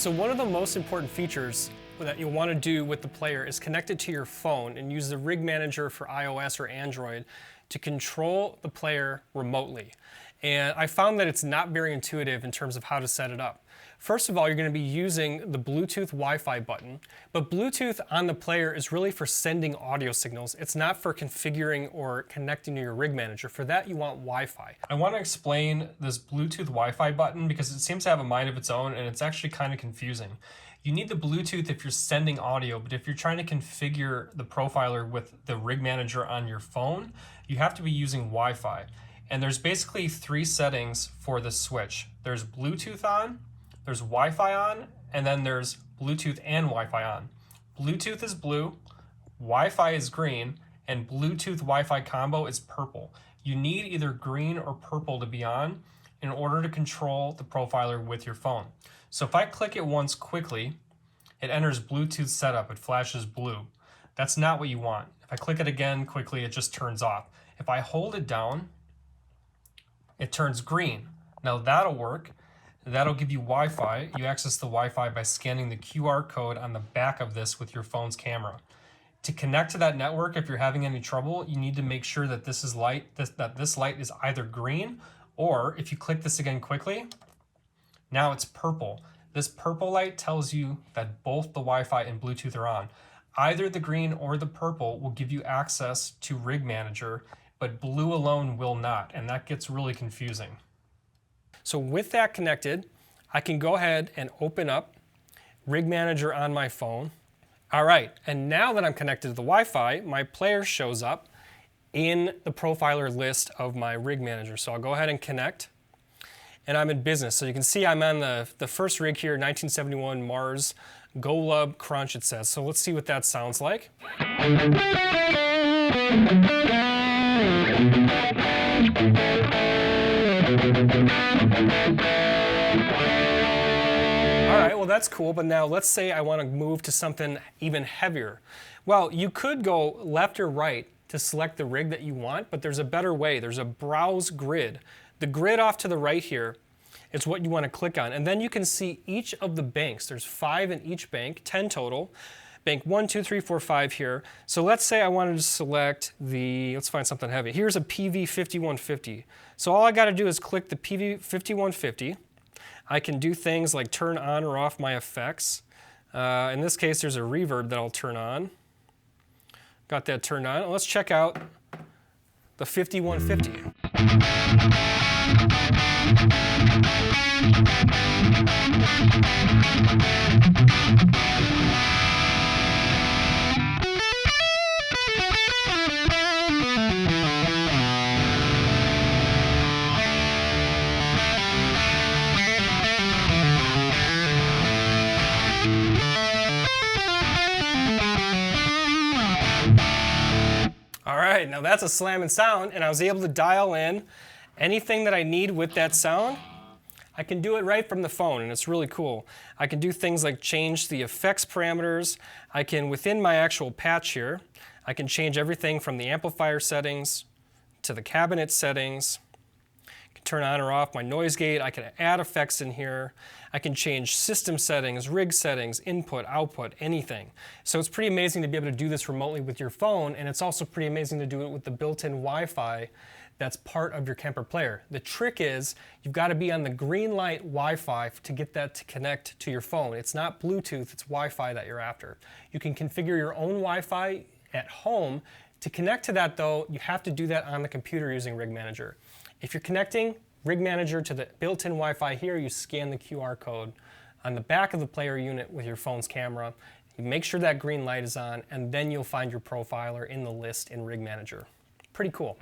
So one of the most important features that you'll want to do with the player is connect it to your phone and use the rig manager for iOS or Android to control the player remotely. And I found that it's not very intuitive in terms of how to set it up. First of all, you're going to be using the Bluetooth Wi-Fi button, but Bluetooth on the player is really for sending audio signals. It's not for configuring or connecting to your rig manager. For that, you want Wi-Fi. I want to explain this Bluetooth Wi-Fi button because it seems to have a mind of its own and it's actually kind of confusing. You need the Bluetooth if you're sending audio, but if you're trying to configure the profiler with the rig manager on your phone, you have to be using Wi-Fi. And there's basically three settings for this switch. There's Bluetooth on, there's Wi-Fi on, and then there's Bluetooth and Wi-Fi on. Bluetooth is blue, Wi-Fi is green, and Bluetooth Wi-Fi combo is purple. You need either green or purple to be on in order to control the profiler with your phone. So if I click it once quickly, it enters Bluetooth setup, it flashes blue. That's not what you want. If I click it again quickly, it just turns off. If I hold it down, it turns green. Now that'll work. That'll give you Wi-Fi. You access the Wi-Fi by scanning the QR code on the back of this with your phone's camera. To connect to that network, if you're having any trouble, you need to make sure that this light is either green, or if you click this again quickly, now it's purple. This purple light tells you that both the Wi-Fi and Bluetooth are on. Either the green or the purple will give you access to Rig Manager, but blue alone will not, and that gets really confusing. So with that connected, I can go ahead and open up Rig Manager on my phone. All right, and now that I'm connected to the Wi-Fi, my player shows up in the profiler list of my Rig Manager. So I'll go ahead and connect, and I'm in business. So you can see I'm on the first rig here, 1971 Mars Golub Crunch, it says. So let's see what that sounds like. All right, well that's cool, but now let's say I want to move to something even heavier. Well, you could go left or right to select the rig that you want, but there's a better way. There's a browse grid. The grid off to the right here is what you want to click on, and then you can see each of the banks. There's 5 in each bank, 10 total. Bank 1, 2, 3, 4, 5 here. So let's say I wanted to select let's find something heavy. Here's a PV5150. So all I got to do is click the PV5150. I can do things like turn on or off my effects. In this case, there's a reverb that I'll turn on. Got that turned on. Let's check out the 5150. All right, now that's a slamming sound, and I was able to dial in anything that I need with that sound. I can do it right from the phone, and it's really cool. I can do things like change the effects parameters. I can, within my actual patch here, I can change everything from the amplifier settings to the cabinet settings. I can turn on or off my noise gate. I can add effects in here. I can change system settings, rig settings, input, output, anything. So it's pretty amazing to be able to do this remotely with your phone, and it's also pretty amazing to do it with the built-in Wi-Fi that's part of your Kemper Player. The trick is you've got to be on the green light Wi-Fi to get that to connect to your phone. It's not Bluetooth, it's Wi-Fi that you're after. You can configure your own Wi-Fi at home. To connect to that though, you have to do that on the computer using Rig Manager. If you're connecting Rig Manager to the built-in Wi-Fi here, you scan the QR code on the back of the player unit with your phone's camera. You make sure that green light is on, and then you'll find your profiler in the list in Rig Manager. Pretty cool.